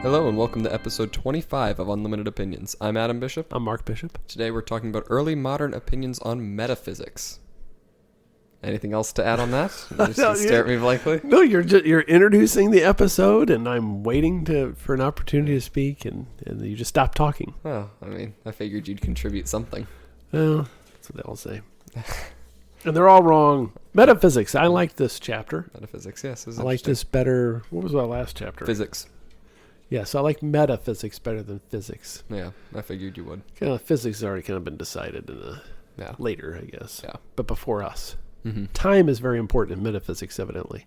Hello and welcome to episode 25 of Unlimited Opinions. I'm Adam Bishop. I'm Mark Bishop. Today we're talking about early modern opinions on metaphysics. Anything else to add on that? You just stare at me blankly? No, you're introducing the episode, and I'm waiting for an opportunity to speak, and you just stop talking. Well, I mean, I figured you'd contribute something. Well, that's what they all say. And they're all wrong. Metaphysics. I like this chapter. Metaphysics, yes. I like this better. What was our last chapter? Physics. Yeah, so I like metaphysics better than physics. Yeah, I figured you would. Kind of physics has already kind of been decided in the later, I guess. Yeah. But before us. Mm-hmm. Time is very important in metaphysics, evidently.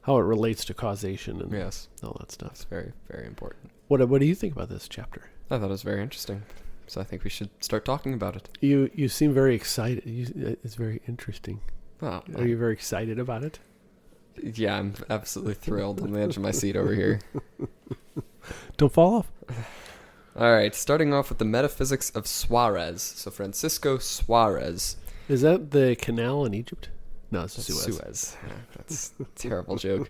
How it relates to causation and all that stuff. It's very, very important. What do you think about this chapter? I thought it was very interesting. So I think we should start talking about it. You seem very excited. It's very interesting. Well, Are you very excited about it? Yeah, I'm absolutely thrilled on the edge of my seat over here. Don't fall off. All right, starting off with the Metaphysics of Suarez. So Francisco Suarez. Is that the canal in Egypt? No, it's Suez. Suez. Yeah, that's a terrible joke.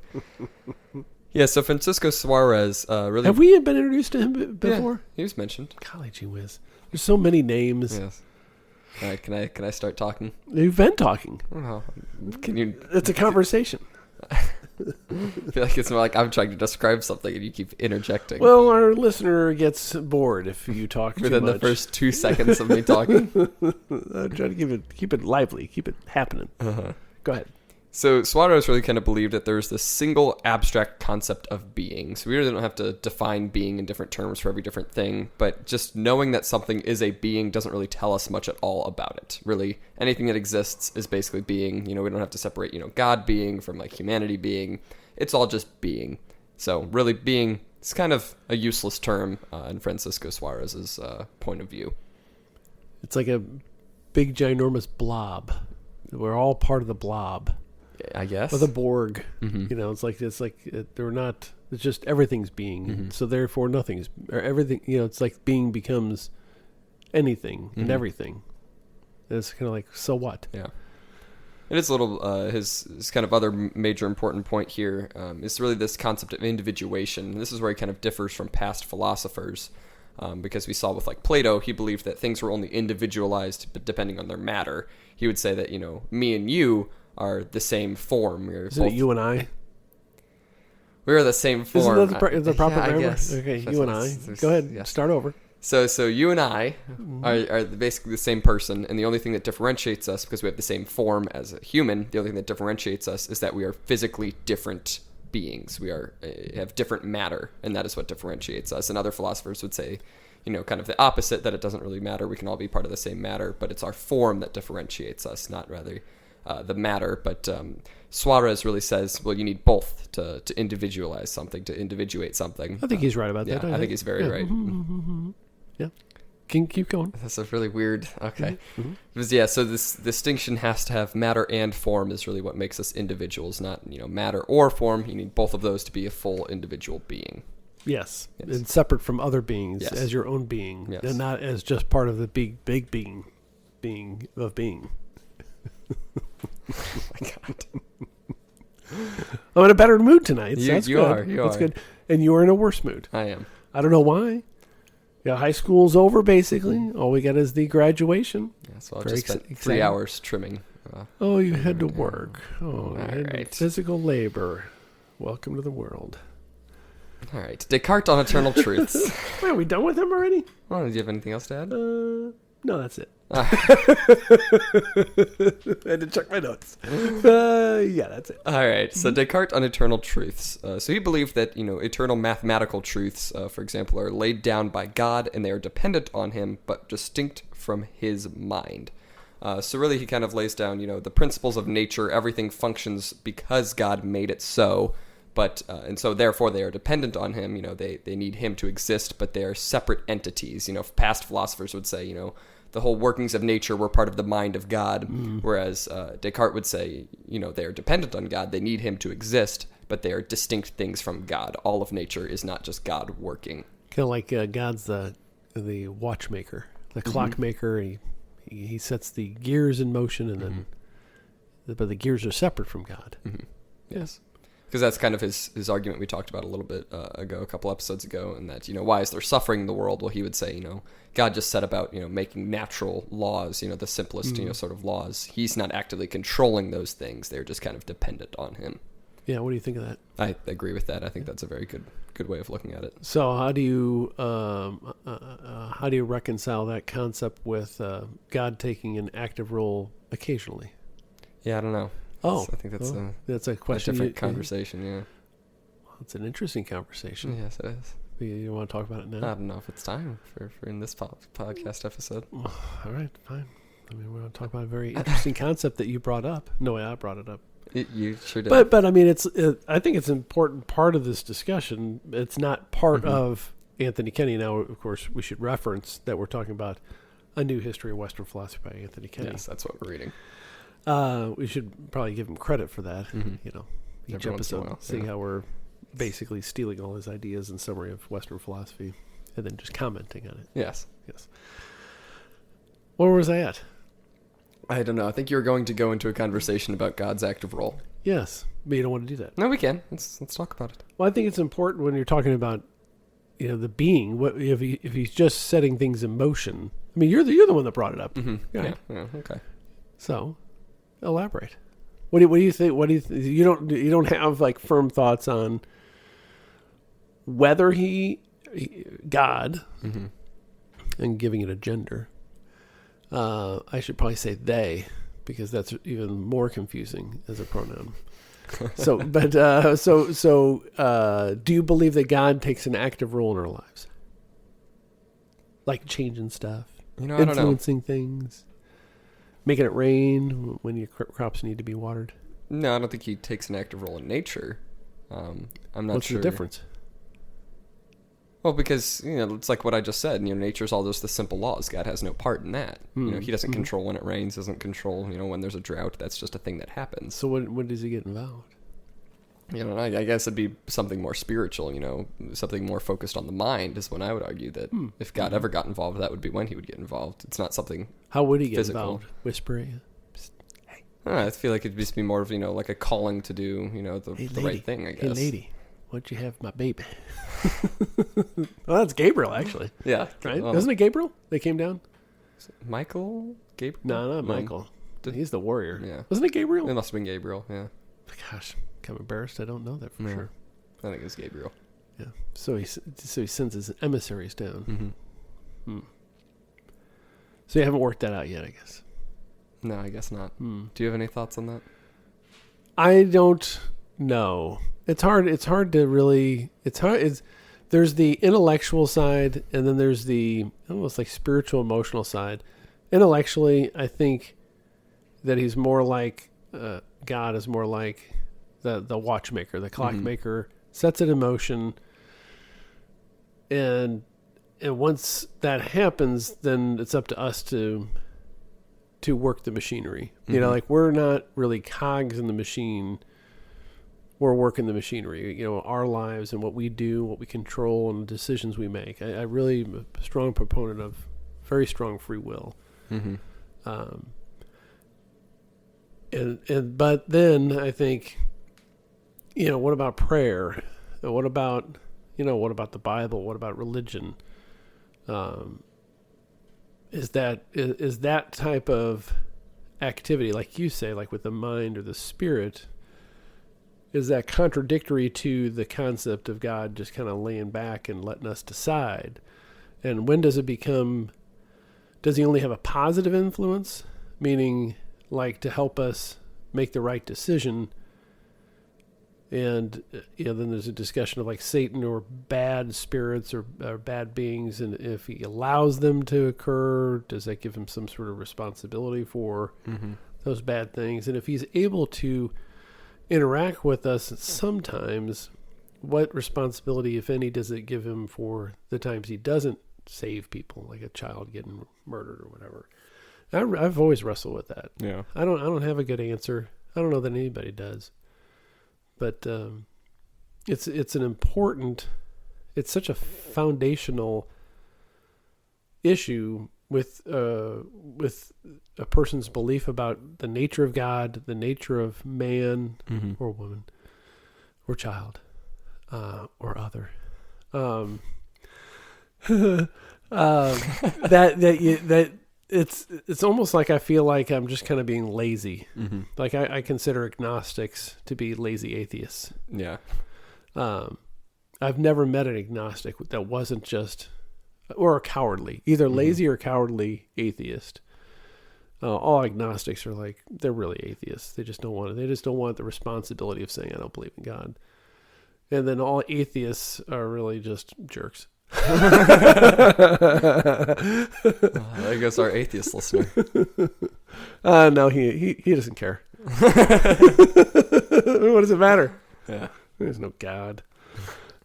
Yeah, so Francisco Suarez really... Have we been introduced to him before? Yeah, he was mentioned. Golly gee whiz. There's so many names. Yes. All right, can I start talking? You've been talking. Oh, can you... It's a conversation. I feel like it's more like I'm trying to describe something and you keep interjecting. Well, our listener gets bored if you talk too Within much. the first 2 seconds of me talking. I'm trying to keep it lively, keep it happening. Uh-huh. Go ahead. So Suarez really kind of believed that there's this single abstract concept of being. So we really don't have to define being in different terms for every different thing, but just knowing that something is a being doesn't really tell us much at all about it. Really, anything that exists is basically being. We don't have to separate, God being from like humanity being. It's all just being. So really being is kind of a useless term in Francisco Suarez's point of view. It's like a big ginormous blob. We're all part of the blob. I guess. Or the Borg. Mm-hmm. They're not, it's just everything's being. Mm-hmm. So therefore nothing's, or everything, it's like being becomes anything and everything. And it's kind of like, so what? Yeah. And it's a little, his kind of other major important point here is really this concept of individuation. And this is where he kind of differs from past philosophers. Because we saw with like Plato, he believed that things were only individualized but depending on their matter. He would say that, me and you are the same form. Isn't it you and I? We're the same form. Isn't that the proper grammar? I guess. Okay, you and I. Go ahead, start over. So you and I are basically the same person, and the only thing that differentiates us, because we have the same form as a human, the only thing that differentiates us is that we are physically different beings. We have different matter, and that is what differentiates us. And other philosophers would say, kind of the opposite, that it doesn't really matter. We can all be part of the same matter, but it's our form that differentiates us, not rather the matter. But Suarez really says, well, you need both to individualize something, to individuate something. I think he's right about that. I think he's very right. Yeah. Can keep going. That's a really weird. Okay. Because, so this distinction has to have matter and form is really what makes us individuals, not, matter or form. You need both of those to be a full individual being. Yes. And separate from other beings as your own being, and not as just part of the big being of being. Oh my God. I'm in a better mood tonight. So that's you good. are. That's good. And you're in a worse mood. I am. I don't know why. Yeah, high school's over, basically. All we got is the graduation. Yeah, so I just spent 3 hours trimming. You had to work. Oh, right. Physical labor. Welcome to the world. All right. Descartes on eternal truths. Wait, are we done with him already? Well, do you have anything else to add? No, that's it. I had to check my notes. That's it. All right. So Descartes on eternal truths. So he believed that, eternal mathematical truths, for example, are laid down by God and they are dependent on him, but distinct from his mind. So really he kind of lays down, the principles of nature. Everything functions because God made it so. But and so therefore they are dependent on him. They need him to exist, but they are separate entities. Past philosophers would say, the whole workings of nature were part of the mind of God, whereas Descartes would say, they are dependent on God. They need him to exist, but they are distinct things from God. All of nature is not just God working. Kind of like God's the watchmaker, the clockmaker. He sets the gears in motion, and then but the gears are separate from God. Yes. Because that's kind of his argument we talked about a little bit ago, a couple episodes ago, and that, why is there suffering in the world? Well, he would say, God just set about, making natural laws, the simplest, sort of laws. He's not actively controlling those things. They're just kind of dependent on him. Yeah, what do you think of that? I agree with that. I think that's a very good way of looking at it. So how do you reconcile that concept with God taking an active role occasionally? Yeah, I don't know. Oh, I think that's a question. A different conversation. Yeah, it's an interesting conversation. Yes, it is. You want to talk about it now? I don't know if it's time for in this podcast episode. All right, fine. I mean, we're going to talk about a very interesting concept that you brought up. No, I brought it up. You sure did. But I mean, I think it's an important part of this discussion. It's not part of Anthony Kenny. Now, of course, we should reference that we're talking about A New History of Western Philosophy by Anthony Kenny. Yes, that's what we're reading. We should probably give him credit for that. Each Every episode, seeing how we're basically stealing all his ideas and summary of Western philosophy, and then just commenting on it. Yes. Where was I at? I don't know. I think you were going to go into a conversation about God's active role. Yes, but you don't want to do that. No, we can. Let's talk about it. Well, I think it's important when you're talking about, the being. What if he's just setting things in motion? I mean, you're the one that brought it up. Mm-hmm. Right? Yeah. Okay. So, elaborate. What do you think? You don't have like firm thoughts on whether God, and giving it a gender. I should probably say they, because that's even more confusing as a pronoun. So, do you believe that God takes an active role in our lives? Like changing stuff, influencing things, making it rain when your crops need to be watered? No, I don't think he takes an active role in nature. I'm not What's sure. What's the difference? Well, because, it's like what I just said. Nature's all just the simple laws. God has no part in that. He doesn't control when it rains, doesn't control, when there's a drought. That's just a thing that happens. So when does he get involved? I guess it'd be something more spiritual, something more focused on the mind is when I would argue that if God ever got involved, that would be when he would get involved. It's not something How would he get physical. Involved? Whisper at you? Hey. I feel like it'd just be more of, like a calling to do, the right thing, I guess. Hey, lady, why don't you have my baby? Well, that's Gabriel, actually. Yeah. Right? Isn't it Gabriel? They came down? Michael? Gabriel? No, not Michael. He's the warrior. Yeah. Wasn't it Gabriel? It must have been Gabriel, yeah. Gosh, I'm embarrassed. I don't know that for sure. I think it was Gabriel. Yeah. So he sends his emissaries down. So you haven't worked that out yet, I guess. No, I guess not. Do you have any thoughts on that? I don't know. It's hard to really. There's the intellectual side, and then there's the almost like spiritual, emotional side. Intellectually, I think that he's more like God is more like the watchmaker, the clockmaker, sets it in motion, and once that happens, then it's up to us to work the machinery. Like we're not really cogs in the machine. We're working the machinery, our lives and what we do, what we control, and the decisions we make. I really am a strong proponent of very strong free will. But then I think, what about prayer? What about the Bible? What about religion? Is that type of activity, like you say, like with the mind or the spirit, is that contradictory to the concept of God just kind of laying back and letting us decide? And when does it become, does he only have a positive influence, meaning like to help us make the right decision? And then there's a discussion of like Satan or bad spirits or bad beings, and if he allows them to occur, does that give him some sort of responsibility for those bad things? And if he's able to interact with us sometimes, what responsibility, if any, does it give him for the times he doesn't save people, like a child getting murdered or whatever? I've always wrestled with that. Yeah, I don't have a good answer. I don't know that anybody does. But it's an important, it's such a foundational issue with a person's belief about the nature of God, the nature of man or woman or child, or other. That it's almost like I feel like I'm just kind of being lazy. Mm-hmm. Like I consider agnostics to be lazy atheists. Yeah. I've never met an agnostic that wasn't just, or a cowardly, either lazy or cowardly atheist. All agnostics are like, they're really atheists. They just don't want it. They just don't want the responsibility of saying, I don't believe in God. And then all atheists are really just jerks. I guess our atheist listener. No, he doesn't care. What does it matter? Yeah. There's no God.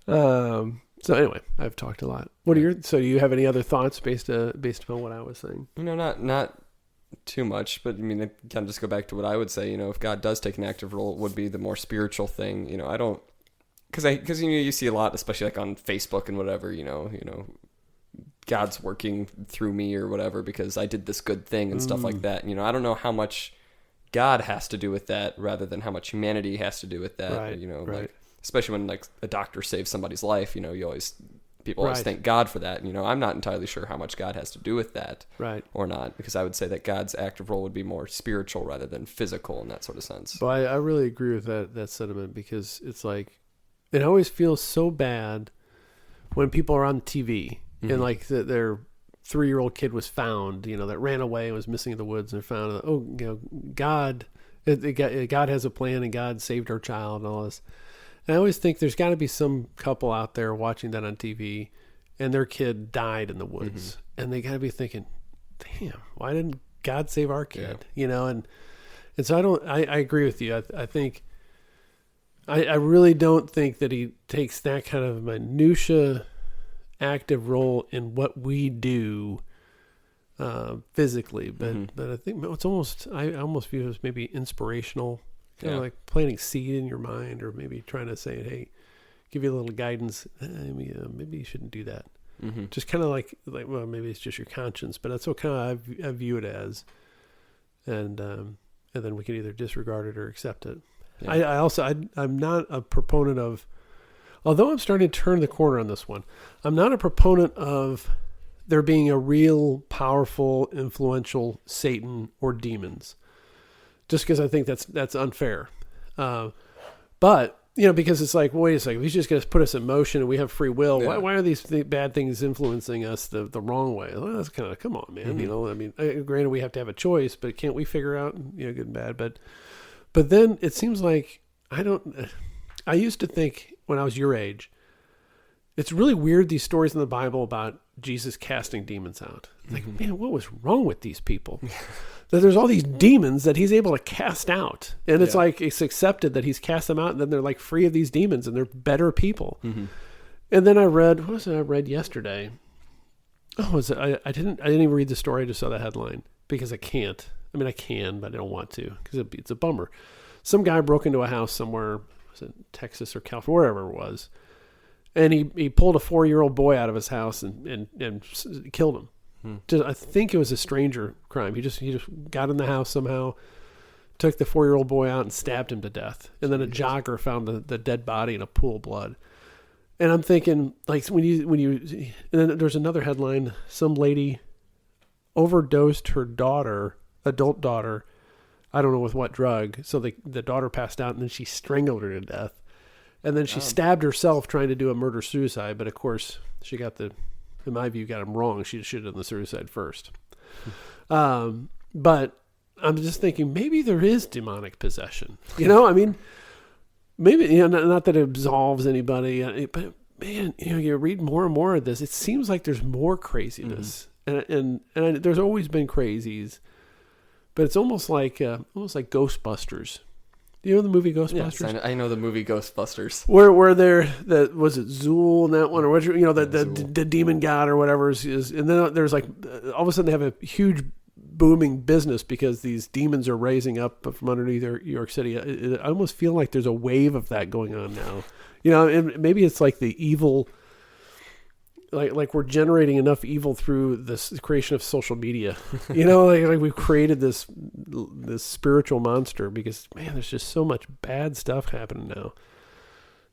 So anyway, I've talked a lot. So do you have any other thoughts based upon what I was saying? Not too much, but I mean, I kind of just go back to what I would say. If God does take an active role, it would be the more spiritual thing. I don't, because you see a lot, especially like on Facebook and whatever. God's working through me or whatever because I did this good thing and stuff like that. I don't know how much God has to do with that, rather than how much humanity has to do with that. Right, right. Like, especially when like a doctor saves somebody's life. People always thank God for that. I'm not entirely sure how much God has to do with that, right, or not, because I would say that God's active role would be more spiritual rather than physical in that sort of sense. But I really agree with that sentiment, because it's like, it always feels so bad when people are on TV and like their 3-year-old kid was found, that ran away and was missing in the woods, and they're found. God has a plan, and God saved our child and all this. And I always think there's got to be some couple out there watching that on TV, and their kid died in the woods, and they got to be thinking, "Damn, why didn't God save our kid?" Yeah. And so I agree with you. I think I really don't think that he takes that kind of minutia active role in what we do physically, but I think it's almost, I almost view it as maybe inspirational. Kind of like planting seed in your mind, or maybe trying to say, hey, give you a little guidance. Maybe you shouldn't do that. Mm-hmm. Just kind of like, well, maybe it's just your conscience, but that's what kind of I view it as. And then we can either disregard it or accept it. Yeah. I'm not a proponent of, although I'm starting to turn the corner on this one, I'm not a proponent of there being a real powerful, influential Satan or demons. Just because I think that's unfair. But, because it's like, wait a second, he's just going to put us in motion and we have free will. Yeah. Why are these bad things influencing us the wrong way? Well, that's kind of, come on, man. Granted, we have to have a choice, but can't we figure out, good and bad? But then it seems like, I used to think when I was your age, it's really weird, these stories in the Bible about Jesus casting demons out. Like, man, what was wrong with these people? That there's all these demons that he's able to cast out. And it's like, it's accepted that he's cast them out, and then they're like free of these demons, and they're better people. Mm-hmm. And then I read, what was it I read yesterday? Oh, I didn't even read the story. I just saw the headline because I can't. I mean, I can, but I don't want to, because it's a bummer. Some guy broke into a house somewhere, was it Texas or California, wherever it was. And he pulled a 4-year-old boy out of his house and killed him. I think it was a stranger crime. He just got in the house somehow, took the 4-year-old boy out and stabbed him to death. And then a jogger found the dead body in a pool of blood. And I'm thinking, like, when you and then there's another headline: some lady overdosed her adult daughter, I don't know with what drug. So the daughter passed out, and then she strangled her to death. And then she stabbed herself trying to do a murder-suicide. But, of course, she got in my view, got him wrong. She should have done the suicide first. But I'm just thinking, maybe there is demonic possession. I mean, maybe, not that it absolves anybody. But, man, you read more and more of this. It seems like there's more craziness. Mm-hmm. And there's always been crazies. But it's almost like Ghostbusters. Do you know the movie Ghostbusters? Yes, I know the movie Ghostbusters. Where was it Zool in that one, or the demon god or whatever is, and then there's like all of a sudden they have a huge booming business because these demons are raising up from underneath New York City. I almost feel like there's a wave of that going on now. And maybe it's like the evil. Like we're generating enough evil through this creation of social media, like we've created this spiritual monster because, man, there's just so much bad stuff happening now.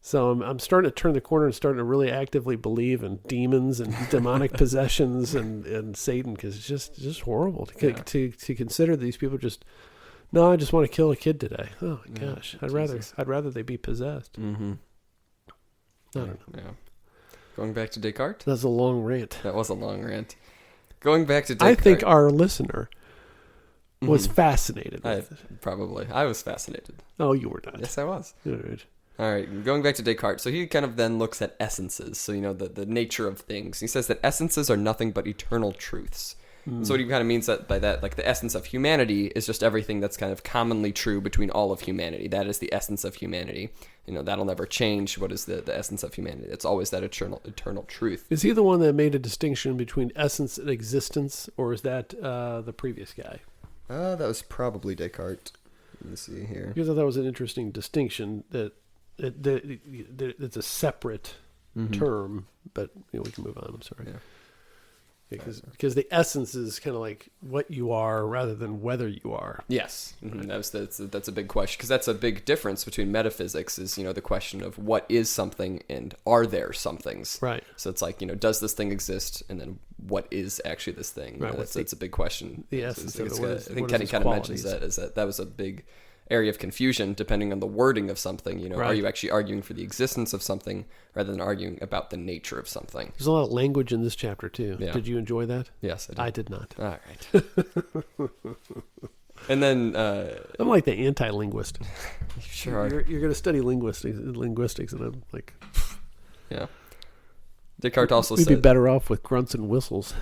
So I'm starting to turn the corner and starting to really actively believe in demons and demonic possessions and Satan, because it's just horrible to consider these people just, no, I just want to kill a kid today. Oh my gosh, I'd rather they be possessed. Mm-hmm. I don't know. Yeah. Going back to Descartes. That's a long rant. That was a long rant. Going back to Descartes. I think our listener was fascinated with it. Probably. I was fascinated. Oh, you were not. Yes, I was. All right. All right, going back to Descartes. So he kind of then looks at essences. So, the nature of things. He says that essences are nothing but eternal truths. So what he kind of means by that, like the essence of humanity is just everything that's kind of commonly true between all of humanity. That is the essence of humanity. That'll never change. What is the essence of humanity? It's always that eternal truth. Is he the one that made a distinction between essence and existence, or is that the previous guy? That was probably Descartes. Let me see here. Because I thought it was an interesting distinction that it's a separate term, but we can move on. I'm sorry. Yeah. Because the essence is kind of like what you are rather than whether you are. Yes, mm-hmm. That's a big question, because that's a big difference between metaphysics is the question of what is something and are there somethings. Right. So it's like does this thing exist, and then what is actually this thing? Right. That's a big question. The essence of it. I think Kenny kind of mentions that was a big area of confusion depending on the wording of something. Right. Are you actually arguing for the existence of something rather than arguing about the nature of something? There's a lot of language in this chapter too. Yeah. Did you enjoy that? Yes, I did. I did not. All right. And then I'm like the anti-linguist. Sure. You're going to study linguistics, and I'm like, yeah. Descartes also we'd said... be better off with grunts and whistles.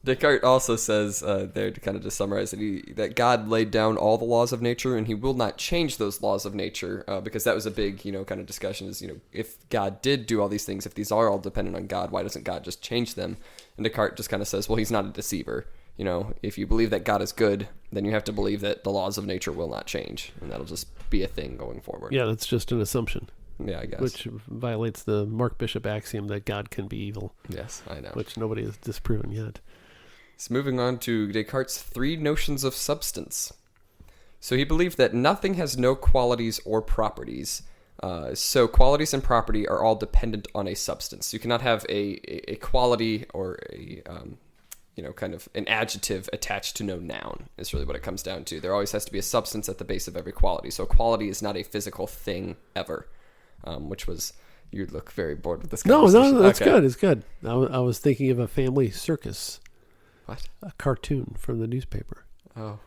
Descartes also says there, to kind of just summarize that God laid down all the laws of nature, and he will not change those laws of nature, because that was a big kind of discussion is if God did do all these things, if these are all dependent on God, why doesn't God just change them? And Descartes just kind of says, well, he's not a deceiver. If you believe that God is good, then you have to believe that the laws of nature will not change, and that'll just be a thing going forward. Yeah, that's just an assumption. Yeah, I guess. Which violates the Mark Bishop axiom that God can be evil. Yes, I know. Which nobody has disproven yet. So moving on to Descartes' three notions of substance. So he believed that nothing has no qualities or properties. So qualities and property are all dependent on a substance. You cannot have a quality or a kind of an adjective attached to no noun is really what it comes down to. There always has to be a substance at the base of every quality. So a quality is not a physical thing ever. Which was, you look very bored with this conversation. No, that's good. It's good. I was thinking of a family circus. What? A cartoon from the newspaper. Oh.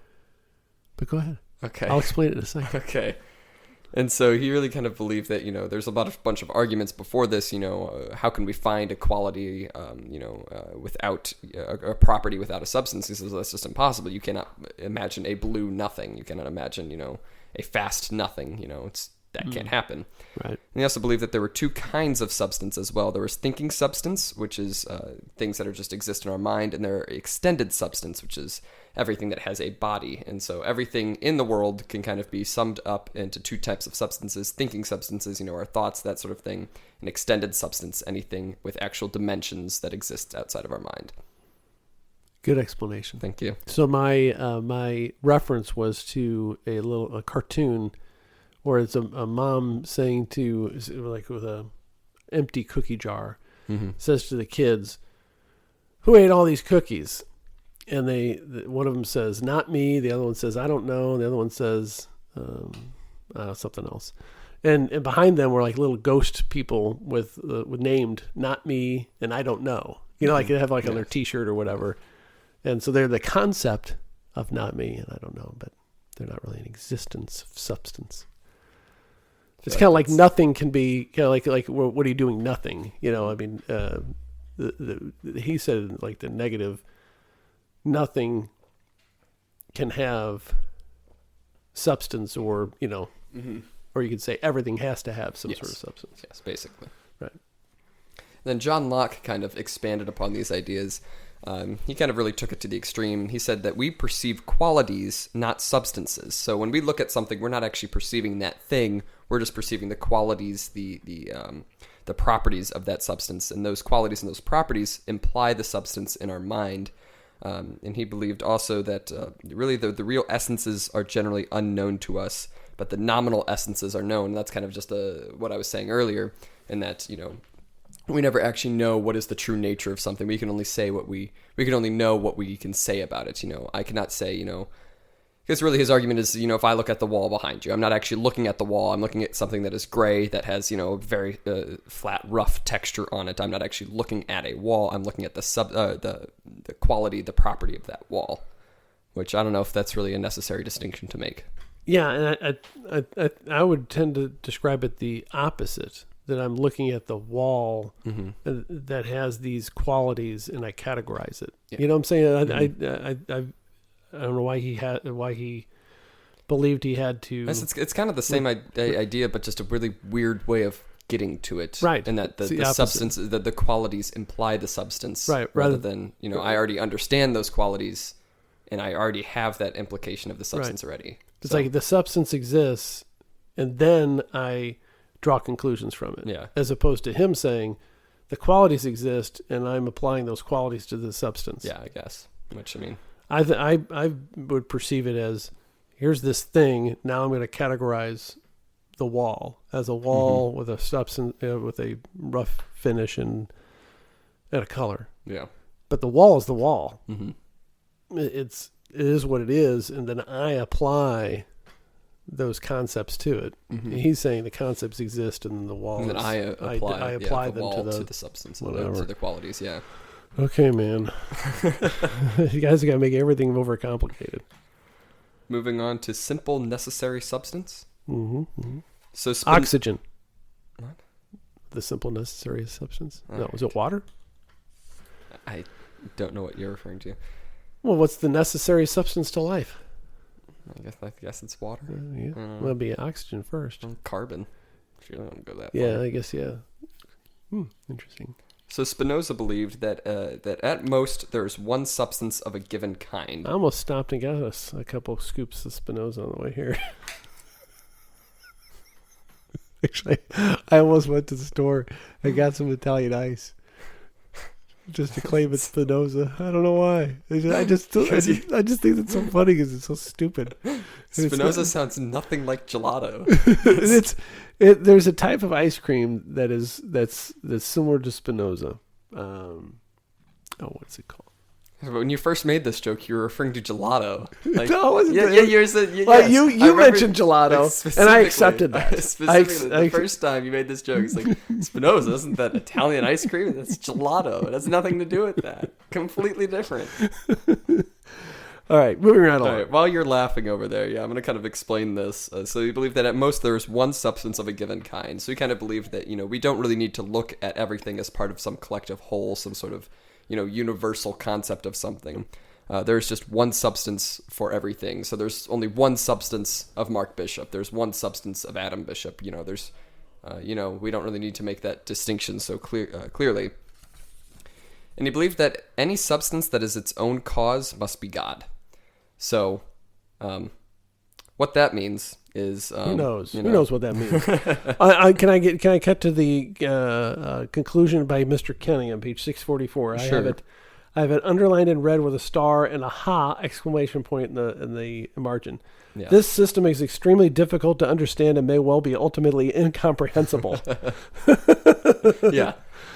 But go ahead. Okay. I'll explain it in a second. Okay. And so he really kind of believed that, there's a bunch of arguments before this, how can we find a quality, without a property without a substance? He says that's just impossible. You cannot imagine a blue nothing. You cannot imagine, a fast nothing. That can't happen. Right. And he also believed that there were two kinds of substance as well. There was thinking substance, which is things that are just exist in our mind, and there are extended substance, which is everything that has a body. And so everything in the world can kind of be summed up into two types of substances. Thinking substances, our thoughts, that sort of thing. And extended substance, anything with actual dimensions that exist outside of our mind. Good explanation. Thank you. So my reference was to a cartoon where it's a mom saying to, like with a empty cookie jar, says to the kids, who ate all these cookies? And one of them says, not me. The other one says, I don't know. And the other one says something else. And behind them were like little ghost people with named not me and I don't know. Like they have on their T-shirt or whatever. And so they're the concept of not me and I don't know, but they're not really an existence of substance. It's kind of like nothing can be kind of like what are you doing? Nothing. I mean, he said like the negative. Nothing can have substance, or or you could say everything has to have some sort of substance. Yes, basically. Right. Then John Locke kind of expanded upon these ideas. He kind of really took it to the extreme. He said that we perceive qualities, not substances. So when we look at something, we're not actually perceiving that thing. We're just perceiving the qualities, the properties of that substance. And those qualities and those properties imply the substance in our mind. And he believed also that really the real essences are generally unknown to us but the nominal essences are known. That's kind of just what I was saying earlier, in that, we never actually know what is the true nature of something. We can only say we can only know what we can say about it. I cannot say, because really his argument is, if I look at the wall behind you, I'm not actually looking at the wall. I'm looking at something that is gray, that has, very flat, rough texture on it. I'm not actually looking at a wall. I'm looking at the quality, the property of that wall, which I don't know if that's really a necessary distinction to make. Yeah, and I would tend to describe it the opposite, that I'm looking at the wall that has these qualities and I categorize it. Yeah. You know what I'm saying? Mm-hmm. I don't know why he believed he had to. It's kind of the same idea, but just a really weird way of getting to it. Right. And that the substance, the qualities imply the substance. Right. Rather than, I already understand those qualities and I already have that implication of the substance already. It's like the substance exists and then I draw conclusions from it. Yeah. As opposed to him saying the qualities exist and I'm applying those qualities to the substance. Yeah, I guess. Which, I would perceive it as, here's this thing. Now I'm going to categorize the wall as a wall with a substance, with a rough finish and a color. Yeah. But the wall is the wall. Mm-hmm. It is what it is, and then I apply those concepts to it. Mm-hmm. He's saying the concepts exist, and the wall. And then I apply them to the substance, to the qualities. Yeah. Okay, man. You guys got to make everything overcomplicated. Moving on to simple necessary substance. Mm-hmm. Mm-hmm. So oxygen. What? The simple necessary substance. All no, right. Was it water? I don't know what you're referring to. Well, what's the necessary substance to life? I guess it's water. Yeah. Well, it'd be oxygen first. Carbon. If you don't go that far. Yeah, I guess, yeah. Interesting. So Spinoza believed that at most there's one substance of a given kind. I almost stopped and got us a couple of scoops of Spinoza on the way here. Actually, I almost went to the store and got some Italian ice just to claim it's Spinoza. I don't know why. I just think it's so funny because it's so stupid. Spinoza sounds nothing like gelato. There's a type of ice cream that's similar to Spinoza. What's it called? When you first made this joke, you were referring to gelato. Like, no, wasn't you mentioned gelato, and I accepted that. Specifically, the first time you made this joke, it's like, Spinoza, isn't that Italian ice cream? That's gelato. It has nothing to do with that. Completely different. All right, moving right along. All right, while you're laughing over there, I'm going to kind of explain this. So you believe that at most there's one substance of a given kind. So you kind of believe that, we don't really need to look at everything as part of some collective whole, some sort of, universal concept of something. There's just one substance for everything. So there's only one substance of Mark Bishop. There's one substance of Adam Bishop. We don't really need to make that distinction so clearly. And he believed that any substance that is its own cause must be God. So, what that means is who knows? Who knows what that means? Can I cut to the conclusion by Mr. Kenny on page 644? Sure. I have it underlined in red with a star and a exclamation point in the margin. Yeah. This system is extremely difficult to understand and may well be ultimately incomprehensible. Yeah.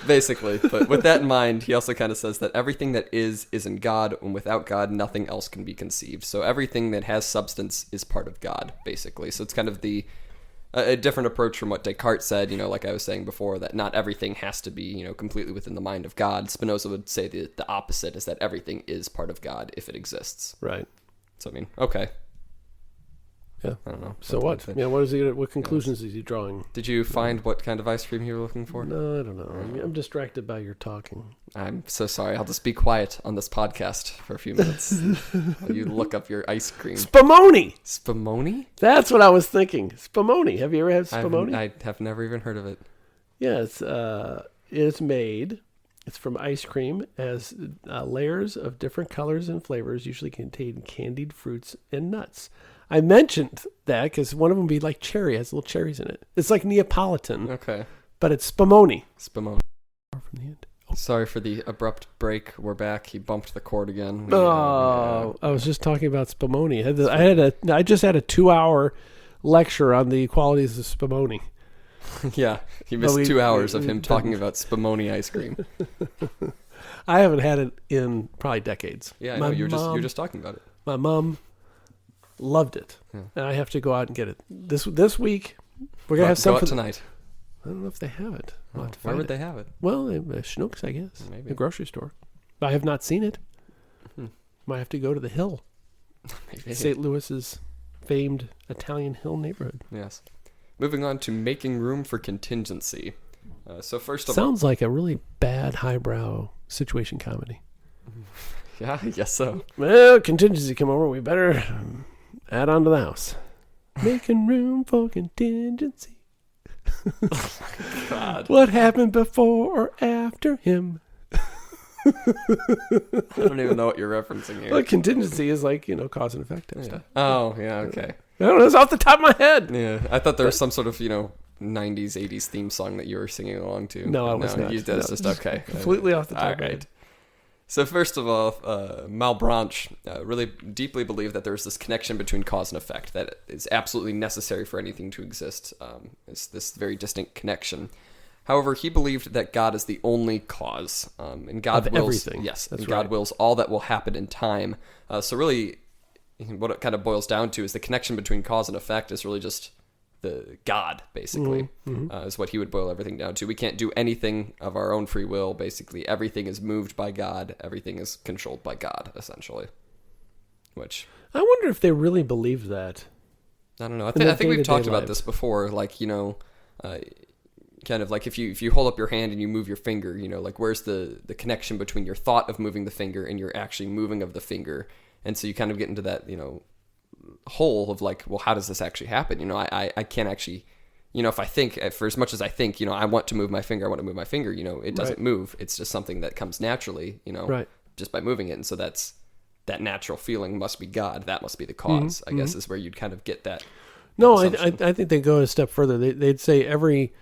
Basically, but with that in mind, he also kind of says that everything that is in God, and without God, nothing else can be conceived. So everything that has substance is part of God, basically. So it's kind of a different approach from what Descartes said, like I was saying before, that not everything has to be, completely within the mind of God. Spinoza would say the opposite, is that everything is part of God if it exists. Right. So, okay. Yeah. I don't know. So what? Yeah. What conclusions is he drawing? Did you find what kind of ice cream you were looking for? No, I don't know. I'm distracted by your talking. I'm so sorry. I'll just be quiet on this podcast for a few minutes while you look up your ice cream. Spumoni. Spumoni? That's what I was thinking. Spumoni. Have you ever had spumoni? I have never even heard of it. Yeah, it's made. It's from ice cream, as layers of different colors and flavors, usually contain candied fruits and nuts. I mentioned that because one of them would be like cherry, has little cherries in it. It's like Neapolitan. Okay. But it's spumoni. Spumoni. From the end. Sorry for the abrupt break. We're back. He bumped the cord again. I was just talking about spumoni. I just had a 2-hour lecture on the qualities of spumoni. Yeah, you missed 2 hours of him talking about spumoni ice cream. I haven't had it in probably decades. Yeah, I know, you're just talking about it. My mom loved it, and I have to go out and get it this week. We're gonna have some tonight. I don't know if they have it. Where would they have it? Well, Schnucks, I guess. Maybe the grocery store. I have not seen it. Might have to go to the Hill. Maybe. St. Louis's famed Italian Hill neighborhood. Yes. Moving on to making room for contingency. So first of all, sounds like a really bad highbrow situation comedy. Yeah, I guess so. Well, contingency come over. We better add on to the house. Making room for contingency. Oh my God. What happened before or after him? I don't even know what you're referencing here. Well, contingency is like, cause and effect type stuff. Oh, yeah, okay. I don't know. It's off the top of my head. Yeah, I thought there was some sort of, 90s, 80s theme song that you were singing along to. No, I was not. That's just okay. Completely off the top all of my right. head. So first of all, Malebranche really deeply believed that there's this connection between cause and effect that is absolutely necessary for anything to exist. It's this very distinct connection. However, he believed that God is the only cause, and God of wills everything. Yes, that's and right. God wills all that will happen in time. So really, what it kind of boils down to is the connection between cause and effect is really just the God, basically, is what he would boil everything down to. We can't do anything of our own free will. Basically, everything is moved by God. Everything is controlled by God, essentially. Which I wonder if they really believe that. I don't know. I think we've talked about this before. Like, kind of like if you hold up your hand and you move your finger, like where's the connection between your thought of moving the finger and your actually moving of the finger? And so you kind of get into that, hole of like, well, how does this actually happen? I can't actually, if I think, for as much as I think, I want to move my finger, it doesn't move. It's just something that comes naturally, just by moving it. And so that natural feeling must be God. That must be the cause, I guess, is where you'd kind of get that. No, I think they go a step further. They'd say every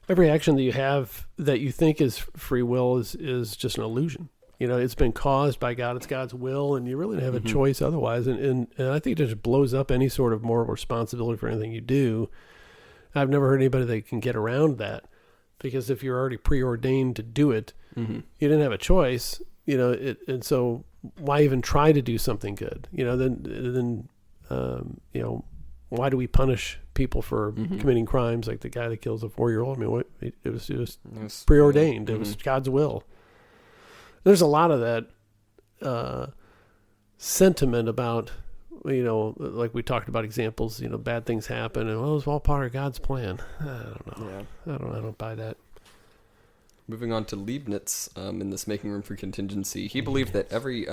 action that you have that you think is free will is just an illusion. It's been caused by God. It's God's will, and you really don't have a choice otherwise. And I think it just blows up any sort of moral responsibility for anything you do. I've never heard anybody that can get around that, because if you're already preordained to do it, you didn't have a choice. And so why even try to do something good? Then why do we punish people for committing crimes like the guy that kills a 4-year-old? I mean, it was preordained. It was God's will. There's a lot of that sentiment about, like we talked about examples, bad things happen and, well, it was all part of God's plan. I don't know. Yeah. I don't buy that. Moving on to Leibniz, in this making room for contingency, he believed that every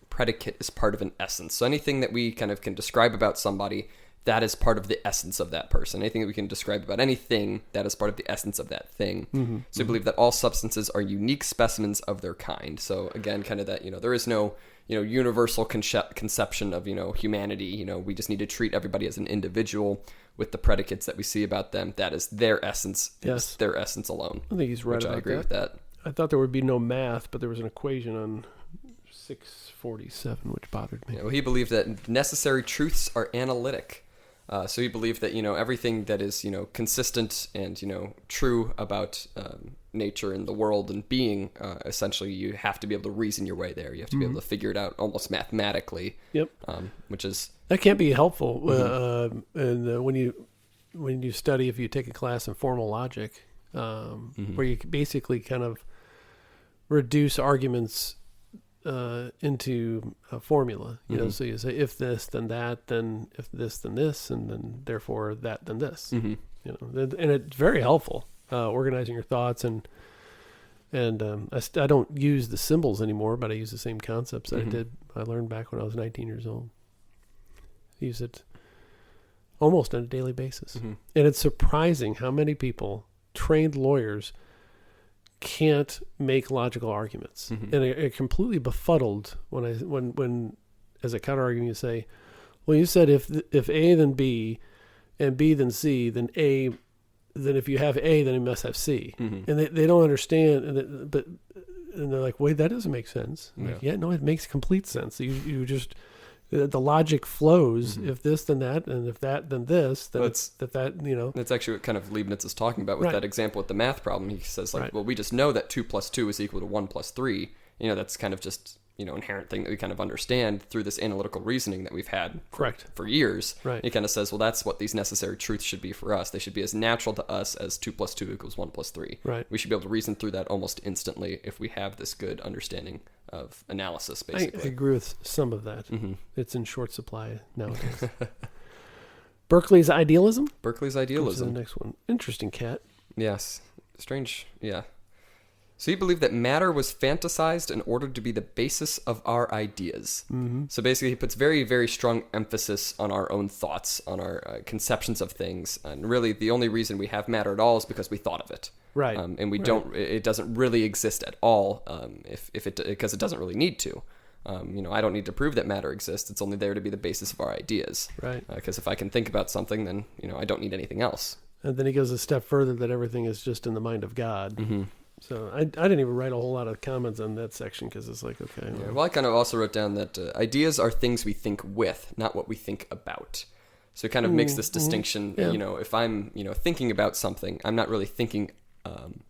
predicate is part of an essence. So anything that we kind of can describe about somebody, that is part of the essence of that person. Anything that we can describe about anything, that is part of the essence of that thing. So I believe that all substances are unique specimens of their kind. So again, kind of that, there is no, universal conception of, humanity. We just need to treat everybody as an individual with the predicates that we see about them. That is their essence. Yes. It's their essence alone. I think he's right about that. I agree with that. I thought there would be no math, but there was an equation on 647, which bothered me. Yeah, well, he believed that necessary truths are analytic. So he believed that, everything that is, consistent and, true about nature and the world and being, essentially you have to be able to reason your way there. You have to be able to figure it out almost mathematically. Yep. Which is... That can't be helpful. And when you study, if you take a class in formal logic, where you basically kind of reduce arguments into a formula, so you say if this then that, then if this then this, and then therefore that then this, and it's very helpful organizing your thoughts and I don't use the symbols anymore, but I use the same concepts that I learned back when I was 19 years old. I use it almost on a daily basis, and it's surprising how many people, trained lawyers, can't make logical arguments, and are completely befuddled when as a counter argument you say, well, you said if A then B and B then C, then A, then if you have A then you must have C, and they don't understand, and they're like, wait, that doesn't make sense. I'm like, yeah, no, it makes complete sense. You just The logic flows. If this, then that, and if that, then this. Then Well, That's actually what kind of Leibniz is talking about with Right. that example with the math problem. He says, like, Right. well, we just know that 2 plus 2 is equal to 1 plus 3. That's kind of just, inherent thing that we kind of understand through this analytical reasoning that we've had Correct. for years. Right. He kind of says, well, that's what these necessary truths should be for us. They should be as natural to us as 2 plus 2 equals 1 plus 3. Right. We should be able to reason through that almost instantly if we have this good understanding of analysis, I basically. agree with some of that. Mm-hmm. It's in short supply nowadays. Berkeley's idealism. Berkeley's Comes to the idealism. next one. Interesting, Cat. Yes. Strange. Yeah. So he believed that matter was fantasized in order to be the basis of our ideas. Mm-hmm. So basically, he puts very, very strong emphasis on our own thoughts, on our conceptions of things. And really, the only reason we have matter at all is because we thought of it. Right. And we Right. don't, it doesn't really exist at all because it doesn't really need to. I don't need to prove that matter exists. It's only there to be the basis of our ideas. Right. Because if I can think about something, then, I don't need anything else. And then he goes a step further that everything is just in the mind of God. Mm-hmm. So I didn't even write a whole lot of comments on that section because it's like, okay. Yeah, well, I kind of also wrote down that ideas are things we think with, not what we think about. So it kind of makes this distinction. Yeah. If I'm, thinking about something, I'm not really thinking, I'm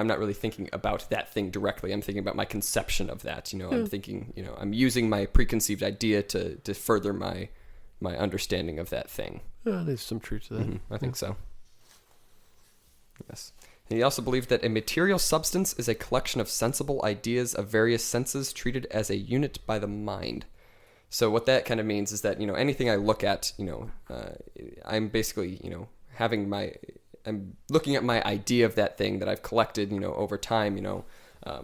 not really thinking about that thing directly. I'm thinking about my conception of that. I'm thinking, I'm using my preconceived idea to further my understanding of that thing. There's some truth to that. I think so. Yes. And he also believed that a material substance is a collection of sensible ideas of various senses treated as a unit by the mind. So what that kind of means is that, anything I look at, I'm basically, I'm looking at my idea of that thing that I've collected, over time,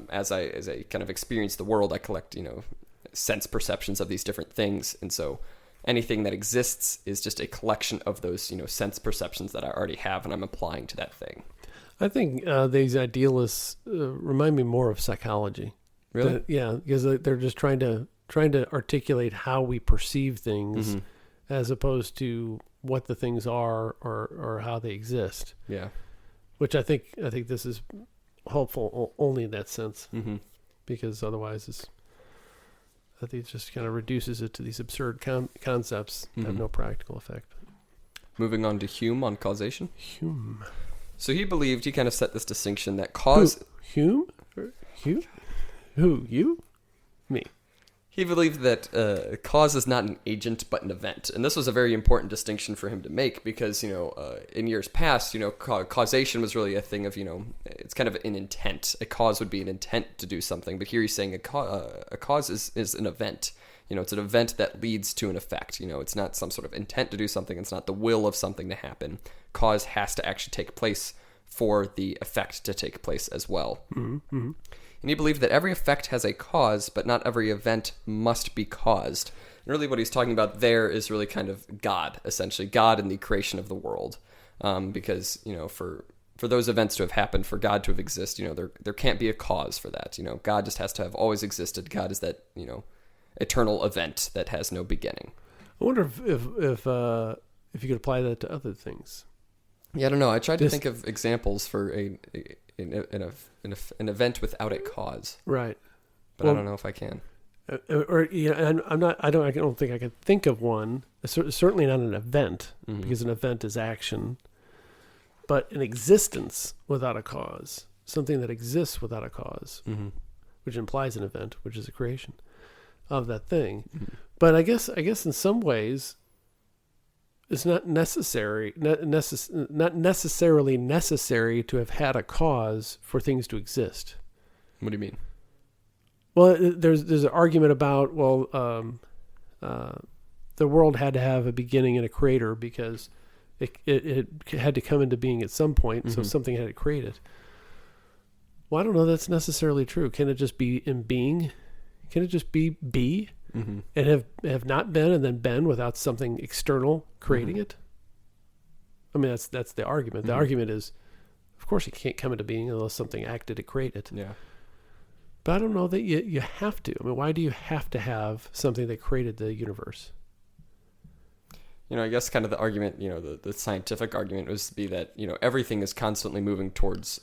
as I kind of experience the world, I collect, sense perceptions of these different things. And so anything that exists is just a collection of those, sense perceptions that I already have and I'm applying to that thing. I think these idealists remind me more of psychology. Really? Yeah, because they're just trying to articulate how we perceive things as opposed to what the things are or how they exist. Yeah. Which I think this is helpful only in that sense, because otherwise I think it just kind of reduces it to these absurd concepts that have no practical effect. Moving on to Hume on causation. Hume. So he kind of set this distinction that cause... Hume? Hume? Who? You? Me. He believed that cause is not an agent but an event. And this was a very important distinction for him to make because, in years past, causation was really a thing of, it's kind of an intent. A cause would be an intent to do something. But here he's saying a cause is an event. It's an event that leads to an effect. It's not some sort of intent to do something. It's not the will of something to happen. Cause has to actually take place for the effect to take place as well. Mm-hmm. And he believed that every effect has a cause, but not every event must be caused. And really what he's talking about there is really kind of God, essentially. God in the creation of the world. Because, for those events to have happened, for God to have existed, there can't be a cause for that. God just has to have always existed. God is that, eternal event that has no beginning. I wonder if you could apply that to other things. Yeah, I don't know. I tried to think of examples for an event without a cause, Right. but I don't know if I can. And I don't think I could think of one. Certainly not an event, because an event is action. But an existence without a cause, something that exists without a cause, which implies an event, which is a creation of that thing. But I guess in some ways, it's not necessarily necessary to have had a cause for things to exist. What do you mean? Well, there's an argument about the world had to have a beginning and a creator because it had to come into being at some point, so something had to create it. Well, I don't know that's necessarily true. Can it just be in being? Can it just be and have not been and then been without something external creating it? I mean, that's the argument. The argument is, of course, it can't come into being unless something acted to create it. Yeah. But I don't know that you have to. I mean, why do you have to have something that created the universe? I guess kind of the argument, the scientific argument was to be that, everything is constantly moving towards,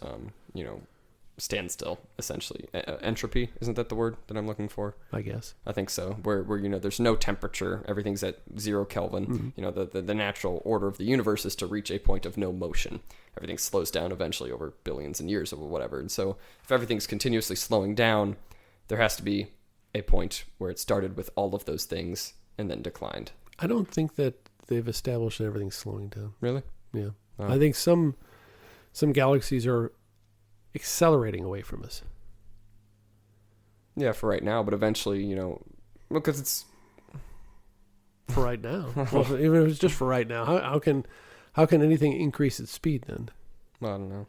stand still, essentially. Entropy, isn't that the word that I'm looking for? I guess. I think so. Where there's no temperature, everything's at 0 Kelvin. The natural order of the universe is to reach a point of no motion. Everything slows down eventually over billions of years or whatever. And so if everything's continuously slowing down, there has to be a point where it started with all of those things and then declined. I don't think that they've established that everything's slowing down. Really? Yeah. Oh. I think some galaxies are accelerating away from us. Yeah, for right now, but eventually, because it's for right now. Well, even if it's just for right now, how can anything increase its speed then? Well, I don't know.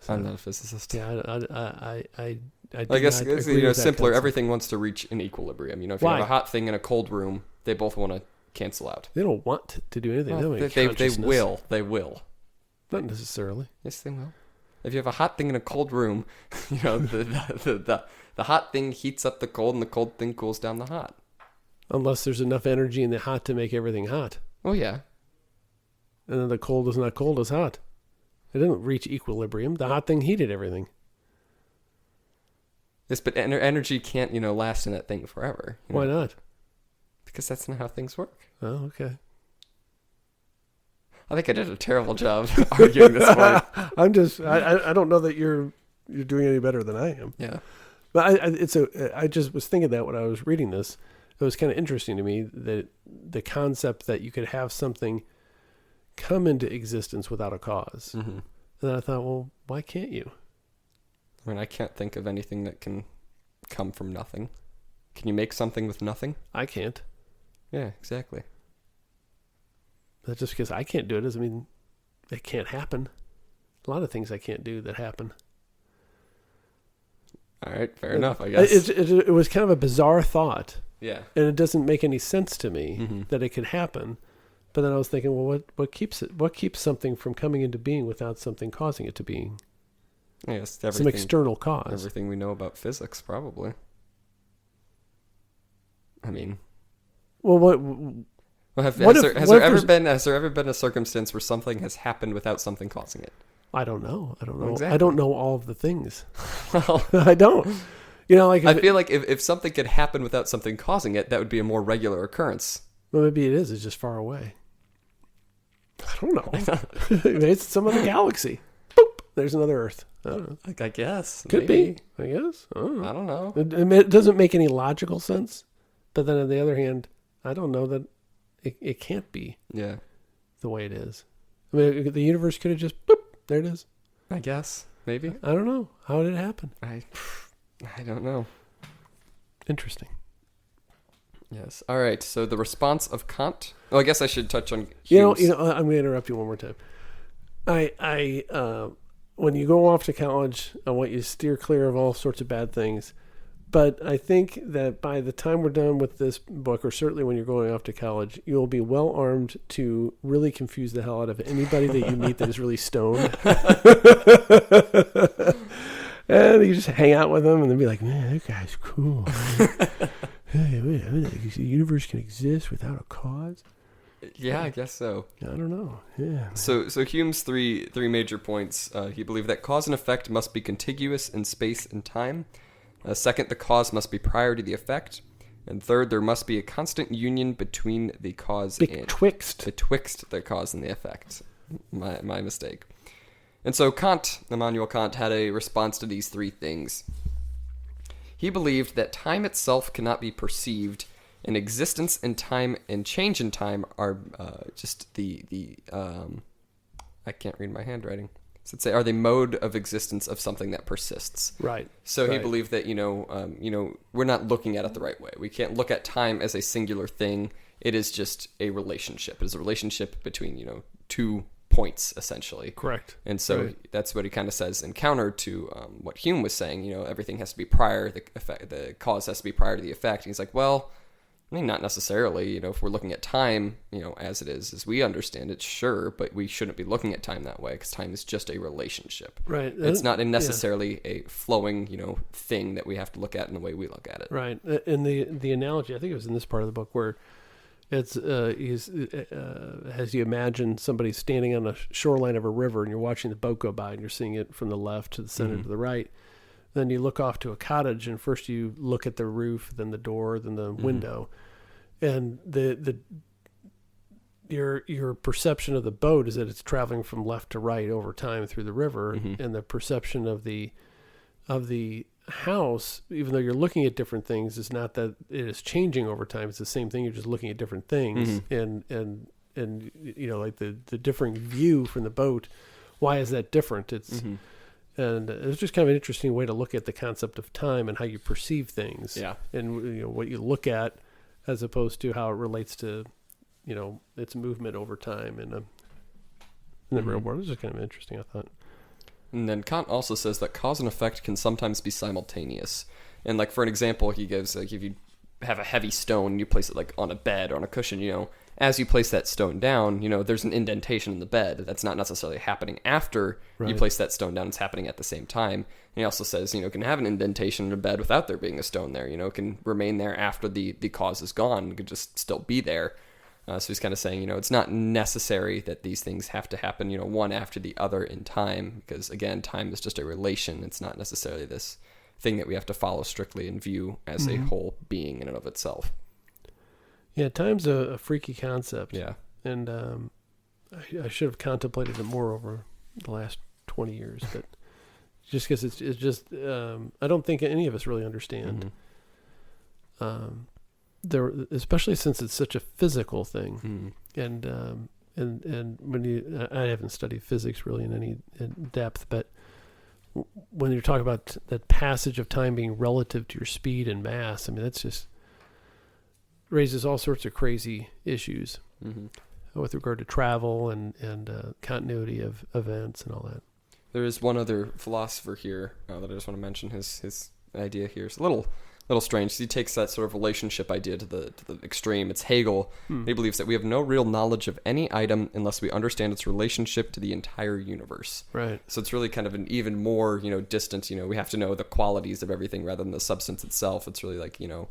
So, I'm not a physicist. Yeah, I guess it's simpler. Concept. Everything wants to reach an equilibrium. If Why? you have a hot thing in a cold room, they both want to cancel out. They don't want to do anything. Well, they will. They will. Not necessarily. Yes, they will. If you have a hot thing in a cold room, the hot thing heats up the cold, and the cold thing cools down the hot. Unless there's enough energy in the hot to make everything hot. Oh yeah. And then the cold is not cold as hot. It didn't reach equilibrium. The hot thing heated everything. Yes, but energy can't last in that thing forever. Why not? Because that's not how things work. Oh, okay. I think I did a terrible job arguing this point. I don't know that you're doing any better than I am. Yeah. But I just was thinking that when I was reading this, it was kind of interesting to me that the concept that you could have something come into existence without a cause. Mm-hmm. And then I thought, well, why can't you? I mean, I can't think of anything that can come from nothing. Can you make something with nothing? I can't. Yeah, exactly. But just because I can't do it doesn't mean it can't happen. A lot of things I can't do that happen. All right, fair enough, I guess. It was kind of a bizarre thought. Yeah. And it doesn't make any sense to me that it could happen. But then I was thinking, well, what keeps it? What keeps something from coming into being without something causing it to being? Yes, some external cause. Everything we know about physics, probably. I mean, well, what? Well, has there ever been a circumstance where something has happened without something causing it? I don't know. Exactly. I don't know all of the things. Well, I don't. I feel like if something could happen without something causing it, that would be a more regular occurrence. Well, maybe it is. It's just far away. I don't know. Maybe it's some other galaxy. Boop. There's another Earth. I don't know. I guess. Could be. I guess. I don't know. It doesn't make any logical sense. But then on the other hand, I don't know that it can't be the way it is. I mean, the universe could have just, boop, there it is. I guess. Maybe. I don't know. How did it happen? I don't know. Interesting. Yes. All right. So the response of Kant. Oh, I guess I should touch on Hume's. I'm going to interrupt you one more time. When you go off to college, I want you to steer clear of all sorts of bad things. But I think that by the time we're done with this book, or certainly when you're going off to college, you'll be well armed to really confuse the hell out of anybody that you meet that is really stoned. And you just hang out with them and then be like, man, that guy's cool. The universe can exist without a cause? Yeah, I guess so. I don't know. Yeah. So Hume's three major points. He believed that cause and effect must be contiguous in space and time. Second, the cause must be prior to the effect. And third, there must be a constant union between the cause Betwixt the cause and the effect. My mistake. And so Immanuel Kant, had a response to these three things. He believed that time itself cannot be perceived, and existence and time and change in time are just the I can't read my handwriting. So let's say, are the mode of existence of something that persists. Right. So he believed that, we're not looking at it the right way. We can't look at time as a singular thing. It is just a relationship. It is a relationship between, two points, essentially. Correct. And so that's what he kind of says in counter to what Hume was saying. Everything has to be prior. The cause has to be prior to the effect. And he's like, well, I mean, not necessarily, if we're looking at time, as it is, as we understand it, sure, but we shouldn't be looking at time that way because time is just a relationship. Right. It's not necessarily a flowing, thing that we have to look at in the way we look at it. Right. And the analogy, I think it was in this part of the book where It's as you imagine somebody standing on a shoreline of a river and you're watching the boat go by and you're seeing it from the left to the center to the right. Then you look off to a cottage and first you look at the roof, then the door, then the window, and your perception of the boat is that it's traveling from left to right over time through the river, and the perception of the house, even though you're looking at different things, is not that it is changing over time. It's the same thing. You're just looking at different things, and you know, like the differing view from the boat. Why is that different? It's and it's just kind of an interesting way to look at the concept of time and how you perceive things. Yeah, and you know what you look at as opposed to how it relates to, you know, its movement over time in the real world. It's just kind of interesting, I thought. And then Kant also says that cause and effect can sometimes be simultaneous. And like for an example, he gives, like, if you have a heavy stone and you place it like on a bed or on a cushion, you know, as you place that stone down, you know, there's an indentation in the bed. That's not necessarily happening after you place that stone down. It's happening at the same time. And he also says, you know, it can have an indentation in a bed without there being a stone there. You know, it can remain there after the cause is gone. It could just still be there. So he's kind of saying, you know, it's not necessary that these things have to happen, you know, one after the other in time. Because, again, time is just a relation. It's not necessarily this thing that we have to follow strictly and view as a whole being in and of itself. Yeah, time's a freaky concept. Yeah. And I should have contemplated it more over the last 20 years. But just because it's just, I don't think any of us really understand. Especially since it's such a physical thing, and when you, I haven't studied physics really in any depth, but when you're talking about that passage of time being relative to your speed and mass, I mean that's just raises all sorts of crazy issues with regard to travel and continuity of events and all that. There is one other philosopher here that I just want to mention. His idea here is a little strange. He takes that sort of relationship idea to the extreme. It's Hegel. He believes that we have no real knowledge of any item unless we understand its relationship to the entire universe. Right. So it's really kind of an even more, you know, distant, you know, we have to know the qualities of everything rather than the substance itself. It's really like, you know,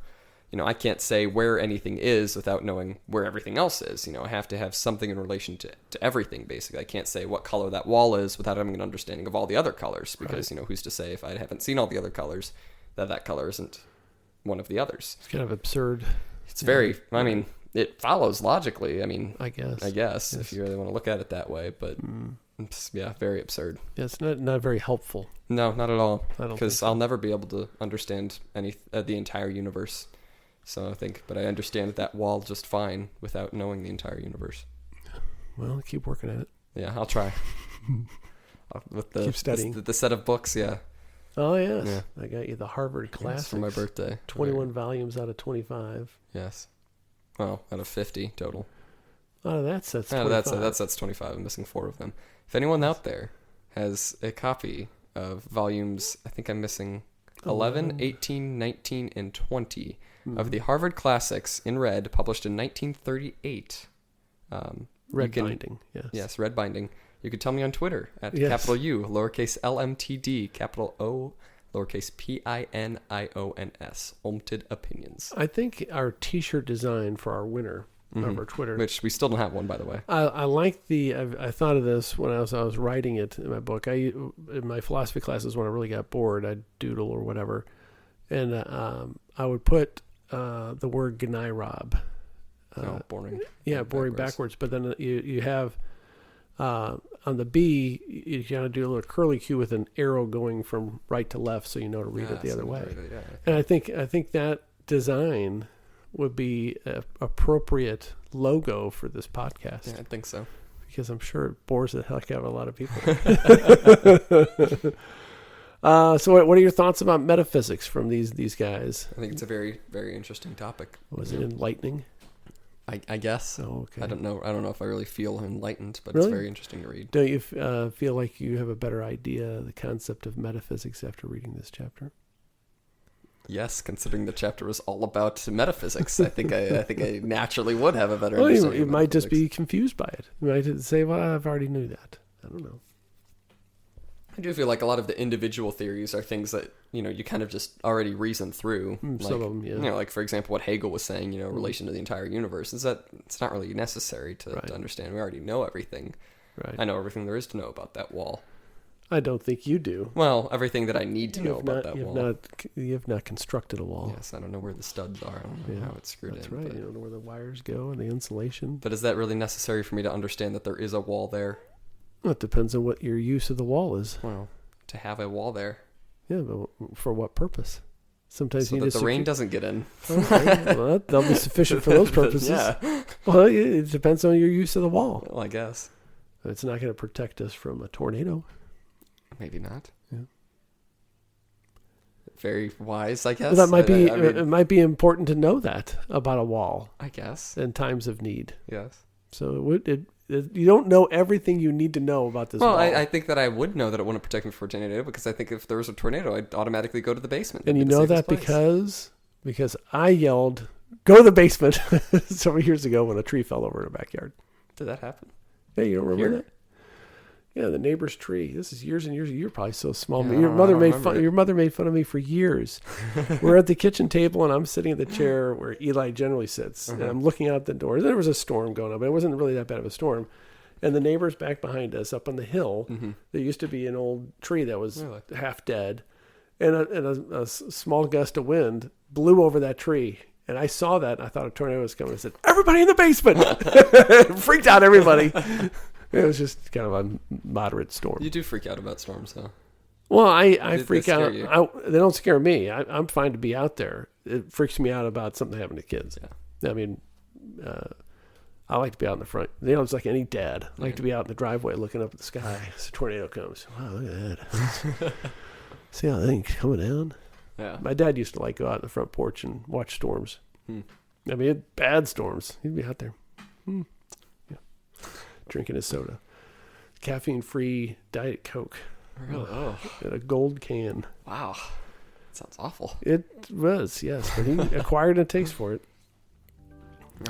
I can't say where anything is without knowing where everything else is. You know, I have to have something in relation to everything, basically. I can't say what color that wall is without having an understanding of all the other colors because, you know, who's to say if I haven't seen all the other colors that color isn't one of the others. It's kind of absurd. It's very, I mean, it follows logically. I mean, I guess yes. If you really want to look at it that way, but it's, very absurd. Yeah, it's not very helpful. No, not at all. I don't because think so. I'll never be able to understand the entire universe. So I think, but I understand that wall just fine without knowing the entire universe. Well, keep working at it. Yeah, I'll try. With keep studying. The set of books, yeah. Oh, yes. Yeah. I got you the Harvard Classics. For my birthday. 21 volumes out of 25. Yes. Well, out of 50 total. Oh, that's 25. That's 25. I'm missing 4 of them. If anyone out there has a copy of volumes, I think I'm missing 11, 18, 19, and 20 of the Harvard Classics in red, published in 1938. Red binding, yes. Yes, red binding. You could tell me on Twitter at capital U, lowercase LMTD, capital O, lowercase PINIONS, Omted Opinions. I think our T-shirt design for our winner of our Twitter, which we still don't have one, by the way. I like I thought of this when I was writing it in my book. In my philosophy classes, when I really got bored, I'd doodle or whatever, and I would put the word Gnai Rob. Boring. Yeah, boring backwards. But then you have on the B, you gotta do a little curly Q with an arrow going from right to left, so you know to read it the other way. Yeah. And I think that design would be an appropriate logo for this podcast. Yeah, I think so. Because I'm sure it bores the heck out of a lot of people. So what are your thoughts about metaphysics from these guys? I think it's a very, very interesting topic. Was it enlightening? I guess. Oh, okay. I don't know if I really feel enlightened, but really? It's very interesting to read. Don't you feel like you have a better idea of the concept of metaphysics after reading this chapter? Yes, considering the chapter was all about metaphysics, I think I naturally would have a better understanding. You might just be confused by it. You might say, "Well, I've already knew that." I don't know. I do feel like a lot of the individual theories are things that, you kind of just already reason through. Some of them, yeah. Like, for example, what Hegel was saying, in relation to the entire universe, is that it's not really necessary to understand. We already know everything. Right. I know everything there is to know about that wall. I don't think you do. Well, everything that I need to know about that wall. You have not constructed a wall. Yes, I don't know where the studs are. I don't know how it's screwed That's in. right. You don't know where the wires go and the insulation. But is that really necessary for me to understand that there is a wall there? Well, it depends on what your use of the wall is. Well, to have a wall there. Yeah, but for what purpose? Sometimes so you that the rain doesn't get in. Okay. Well, that'll be sufficient for those purposes. Yeah. Well, it depends on your use of the wall. Well, I guess. It's not going to protect us from a tornado. Maybe not. Yeah. Very wise, I guess. Well, that might be. I mean, it might be important to know that about a wall. I guess. In times of need. Yes. So you don't know everything you need to know about this wall. Well, I think that I would know that it wouldn't protect me from a tornado, because I think if there was a tornado, I'd automatically go to the basement. And you know that because I yelled, "Go to the basement!" several years ago when a tree fell over in the backyard. Did that happen? Hey, you don't remember that? Yeah, the neighbor's tree. This is years and years. You're probably so small. Yeah, Your mother made fun of me for years. We're at the kitchen table, and I'm sitting in the chair where Eli generally sits, and I'm looking out the door. There was a storm going on, but it wasn't really that bad of a storm. And the neighbor's back behind us, up on the hill. There used to be an old tree that was half dead, and a small gust of wind blew over that tree. And I saw that, and I thought a tornado was coming. I said, "Everybody in the basement!" Freaked out everybody. It was just kind of a moderate storm. You do freak out about storms, huh? Well, I freak out. They don't scare me. I'm fine to be out there. It freaks me out about something happening to kids. Yeah. I mean, I like to be out in the front. It's like any dad. I like to be out in the driveway looking up at the sky as a tornado comes. Wow, look at that. See how that thing's coming down? Yeah. My dad used to go out in the front porch and watch storms. I mean, bad storms. He'd be out there. Yeah. Drinking his soda. Caffeine-free Diet Coke. Really? Oh. In a gold can. Wow. That sounds awful. It was, yes. But he acquired a taste for it.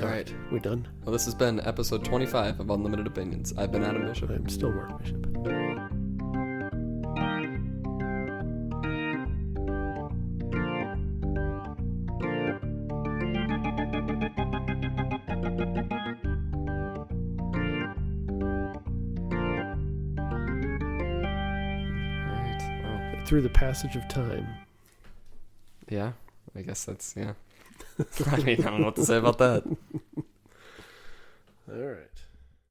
All right. We done? Well, this has been episode 25 of Unlimited Opinions. I've been Adam Bishop. I'm still Mark Bishop. Through the passage of time. Yeah, I guess that's, yeah. I mean, I don't know what to say about that. All right.